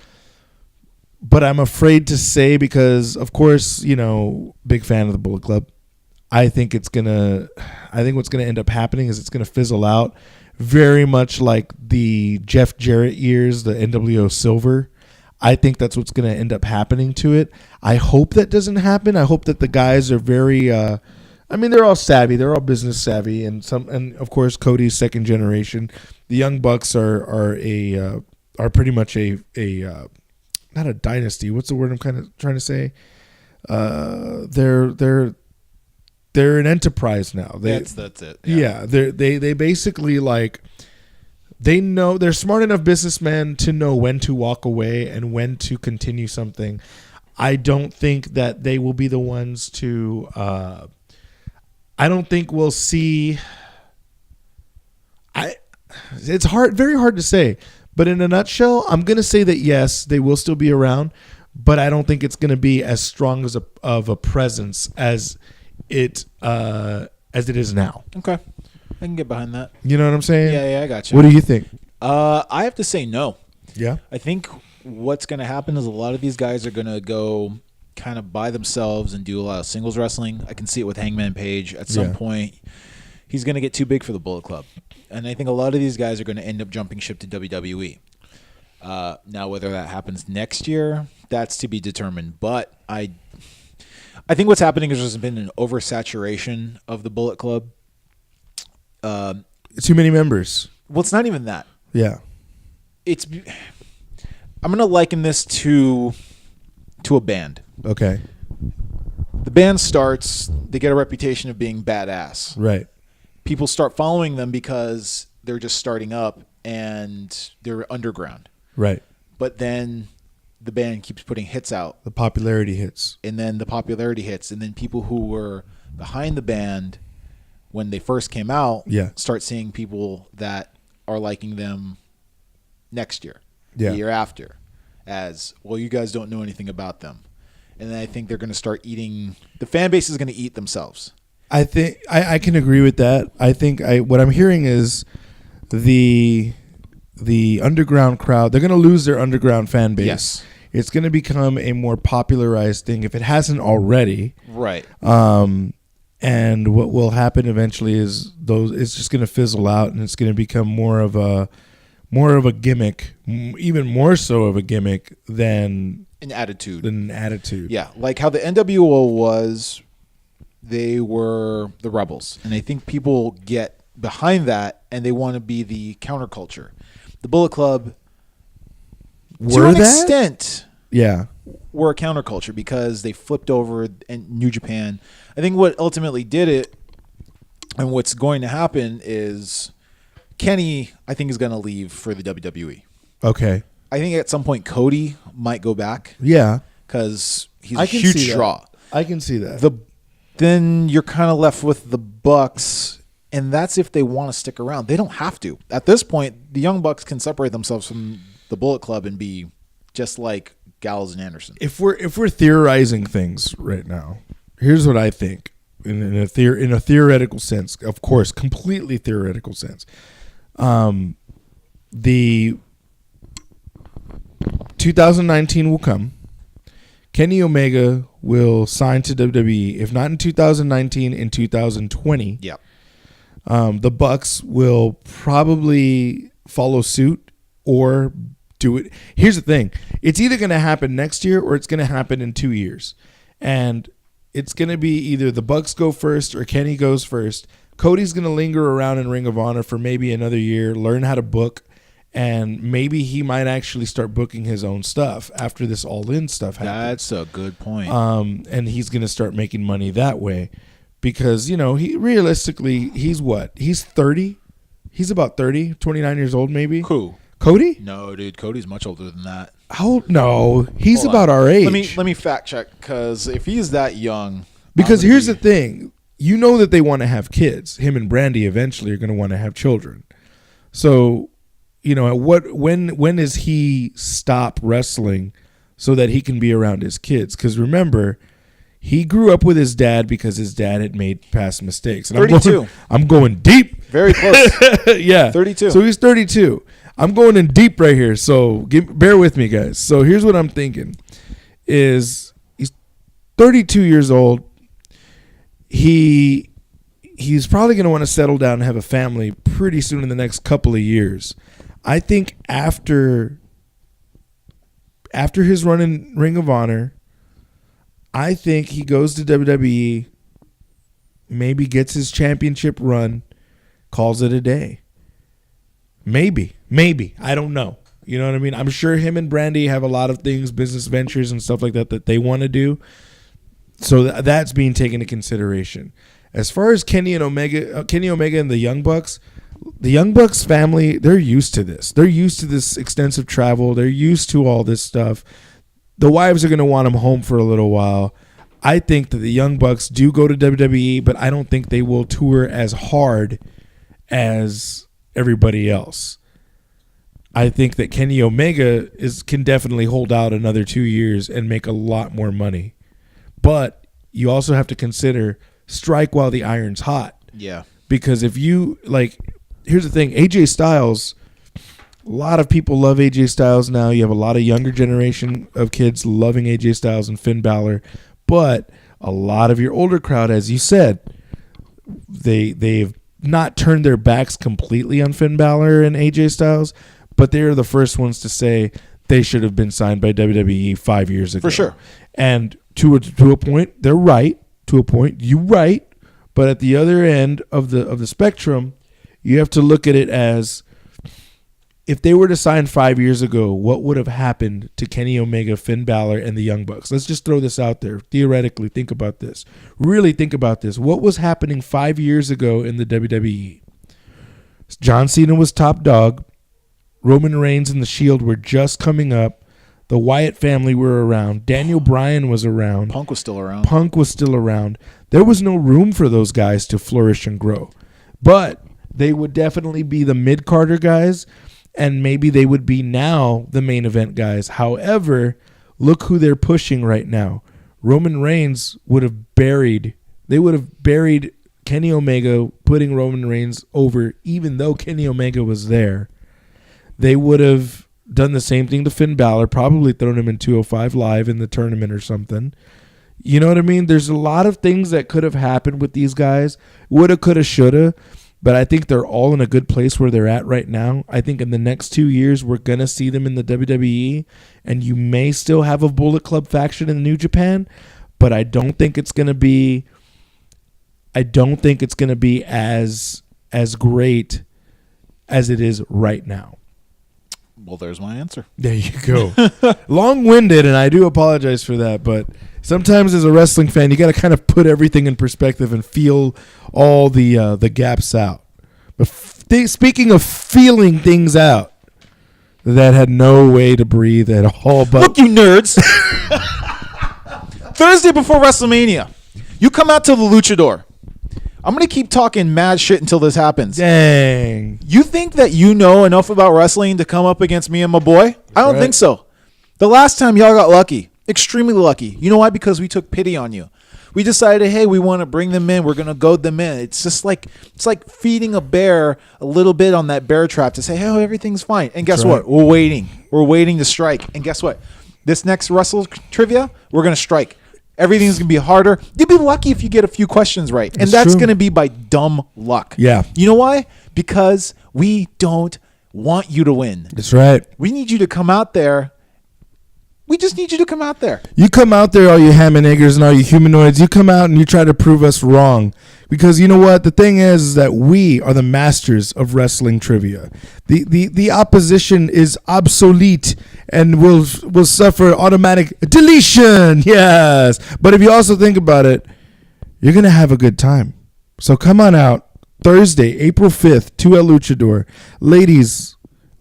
But I'm afraid to say because, of course, you know, big fan of the Bullet Club. I think what's gonna end up happening is it's gonna fizzle out, very much like the Jeff Jarrett years, the NWO Silver. I think that's what's gonna end up happening to it. I hope that doesn't happen. I hope that the guys are very. I mean, they're all savvy. They're all business savvy, and of course, Cody's second generation. The Young Bucks are pretty much a not a dynasty. What's the word I'm kind of trying to say? They're an enterprise now. That's it. Yeah, they basically like they know they're smart enough businessmen to know when to walk away and when to continue something. I don't think that they will be the ones to. I don't think we'll see. It's very hard to say. But in a nutshell, I'm gonna say that yes, they will still be around, but I don't think it's gonna be as strong of a presence as it is now. Okay, I can get behind that. You know what I'm saying? Yeah, I got you. What do you think? I have to say no. Yeah. I think what's going to happen is a lot of these guys are going to go kind of by themselves and do a lot of singles wrestling. I can see it with Hangman Page. At some point, he's going to get too big for the Bullet Club. And I think a lot of these guys are going to end up jumping ship to WWE. Now, whether that happens next year, that's to be determined. But I think what's happening is there's been an oversaturation of the Bullet Club. Too many members. Well, it's not even that. Yeah. I'm going to liken this to a band. Okay. The band starts, they get a reputation of being badass. Right. People start following them because they're just starting up and they're underground. Right. But then the band keeps putting hits out, The popularity hits. and then the popularity hits, and then people who were behind the band when they first came out start seeing people that are liking them next year, the year after, as, well, you guys don't know anything about them. And then I think they're going to start eating, the fan base is going to eat themselves. I think I can agree with that. I think what I'm hearing is the underground crowd, they're going to lose their underground fan base. Yes. It's going to become a more popularized thing if it hasn't already. Right. And what will happen eventually is it's just going to fizzle out, and it's going to become more of a gimmick, even more so of a gimmick than An attitude. Yeah, like how the NWO was, they were the rebels. And I think people get behind that, and they want to be the counterculture. The Bullet Club, to an extent, were a counterculture because they flipped over in New Japan. I think what ultimately did it, and what's going to happen is Kenny, I think, is going to leave for the WWE. Okay. I think at some point Cody might go back. Yeah. Because he's a huge draw. I can see that. Then you're kind of left with the Bucks, and that's if they want to stick around. They don't have to. At this point, the Young Bucks can separate themselves from the Bullet Club and be just like Gallows and Anderson. If we're theorizing things right now, here's what I think in a theoretical sense, of course, completely theoretical sense. The 2019 will come. Kenny Omega will sign to WWE. If not in 2019, in 2020. Yeah. The Bucks will probably follow suit or do it. Here's the thing. It's either going to happen next year or it's going to happen in 2 years. And it's going to be either the Bucks go first or Kenny goes first. Cody's going to linger around in Ring of Honor for maybe another year, learn how to book, and maybe he might actually start booking his own stuff after this all-in stuff happens. That's a good point. And he's going to start making money that way because, you know, he realistically, he's what? He's 30? He's about 30, 29 years old maybe? Who? Cody? No, dude, Cody's much older than that. How old? No, he's Hold about on. our age. Let me fact check, because if he's that young, because here's the thing. You know that they want to have kids. Him and Brandy eventually are going to want to have children. So, you know, when does he stop wrestling so that he can be around his kids? Because remember, he grew up with his dad because his dad had made past mistakes. And 32. I'm going deep. Very close. Yeah. 32. So he's 32. I'm going in deep right here. So bear with me, guys. So here's what I'm thinking is he's 32 years old. He's probably going to want to settle down and have a family pretty soon in the next couple of years. I think after his run in Ring of Honor, I think he goes to WWE, maybe gets his championship run, calls it a day. Maybe. I don't know. You know what I mean? I'm sure him and Brandy have a lot of things, business ventures and stuff like that they want to do. So that's being taken into consideration. As far as Kenny Omega and the Young Bucks family, they're used to this. They're used to this extensive travel. They're used to all this stuff. The wives are going to want them home for a little while. I think that the Young Bucks do go to WWE, but I don't think they will tour as hard as everybody else. I think that Kenny Omega can definitely hold out another 2 years and make a lot more money. But you also have to consider strike while the iron's hot. Yeah. Because if you, like, here's the thing, AJ Styles, a lot of people love AJ Styles now. You have a lot of younger generation of kids loving AJ Styles and Finn Balor. But a lot of your older crowd, as you said, they've not turned their backs completely on Finn Balor and AJ Styles, but they're the first ones to say they should have been signed by WWE 5 years ago. For sure. And to a point, they're right. To a point, you're right. But at the other end of the spectrum, you have to look at it as if they were to sign 5 years ago, what would have happened to Kenny Omega, Finn Balor, and the Young Bucks? Let's just throw this out there. Theoretically, think about this. Really think about this. What was happening 5 years ago in the WWE? John Cena was top dog. Roman Reigns and The Shield were just coming up. The Wyatt family were around. Daniel Bryan was around. Punk was still around. There was no room for those guys to flourish and grow. But they would definitely be the mid-carder guys, and maybe they would be now the main event guys. However, look who they're pushing right now. Roman Reigns would have buried Kenny Omega, putting Roman Reigns over, even though Kenny Omega was there. They would have done the same thing to Finn Balor, probably thrown him in 205 Live in the tournament or something. You know what I mean? There's a lot of things that could have happened with these guys. Woulda, coulda, shoulda. But I think they're all in a good place where they're at right now. I think in the next 2 years, we're going to see them in the WWE. And you may still have a Bullet Club faction in New Japan. But I don't think it's going to be... as great as it is right now. Well, there's my answer. There you go. Long-winded, and I do apologize for that, but sometimes as a wrestling fan, you got to kind of put everything in perspective and feel all the gaps out. But speaking of feeling things out, that had no way to breathe at all. But look, you nerds! Thursday before WrestleMania, you come out to the Luchador. I'm going to keep talking mad shit until this happens. Dang. You think that you know enough about wrestling to come up against me and my boy? I don't think so. The last time y'all got lucky, extremely lucky. You know why? Because we took pity on you. We decided, hey, we want to bring them in. We're going to goad them in. It's just like feeding a bear a little bit on that bear trap to say, hey, everything's fine. And guess what? We're waiting. We're waiting to strike. And guess what? This next Wrestle Trivia, we're going to strike. Everything's going to be harder. You'll be lucky if you get a few questions right. And that's going to be by dumb luck. Yeah. You know why? Because we don't want you to win. That's right. We need you to come out there. We just need you to come out there. You come out there, all you ham and eggers and all you humanoids. You come out and you try to prove us wrong. Because you know what? The thing is that we are the masters of wrestling trivia. The opposition is obsolete and will suffer automatic deletion. Yes. But if you also think about it, you're going to have a good time. So come on out. Thursday, April 5th, to El Luchador. Ladies,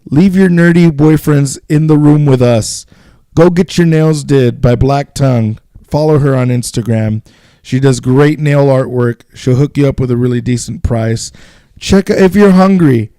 leave your nerdy boyfriends in the room with us. Go get your nails did by Black Tongue. Follow her on Instagram. She does great nail artwork. She'll hook you up with a really decent price. Check if you're hungry,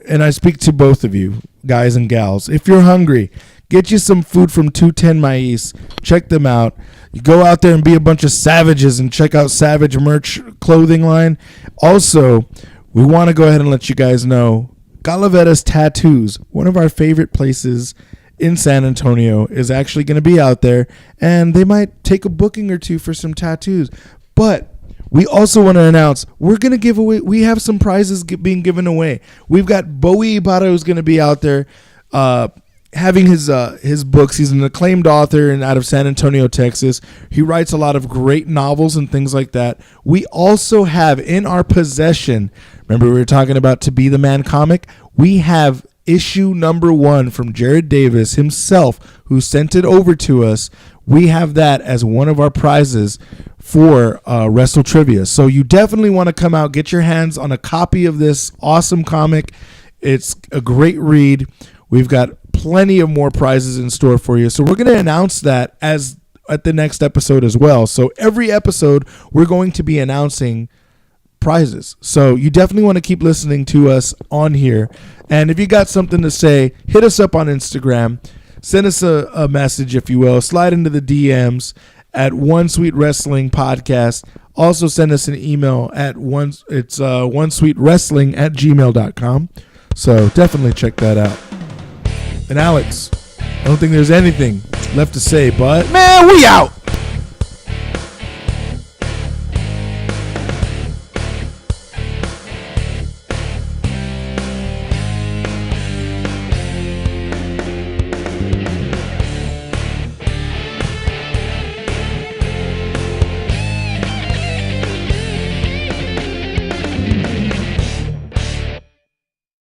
and I speak to both of you, guys and gals. If you're hungry, get you some food from 210 Mais. Check them out. You go out there and be a bunch of savages and check out Savage merch clothing line. Also, we want to go ahead and let you guys know, Galaveras Tattoos, one of our favorite places in San Antonio, is actually going to be out there, and they might take a booking or two for some tattoos. But we also want to announce we're going to give away, we have some prizes being given away. We've got Bowie Ibarra, who's going to be out there having his books. He's an acclaimed author and out of San Antonio, Texas. He writes a lot of great novels and things like that. We also have in our possession, remember we were talking about To Be the Man comic? We have issue number 1 from Jared Davis himself, who sent it over to us. We have that as one of our prizes for Wrestle Trivia. So you definitely want to come out, get your hands on a copy of this awesome comic. It's a great read. We've got plenty of more prizes in store for you. So we're going to announce that as at the next episode as well. So every episode we're going to be announcing prizes. So you definitely want to keep listening to us on here. And if you got something to say, hit us up on Instagram. Send us a message, if you will. Slide into the DMs at OneSweetWrestlingPodcast. Also send us an email at onesweetwrestling@gmail.com. So definitely check that out. And Alex, I don't think there's anything left to say, but man, we out.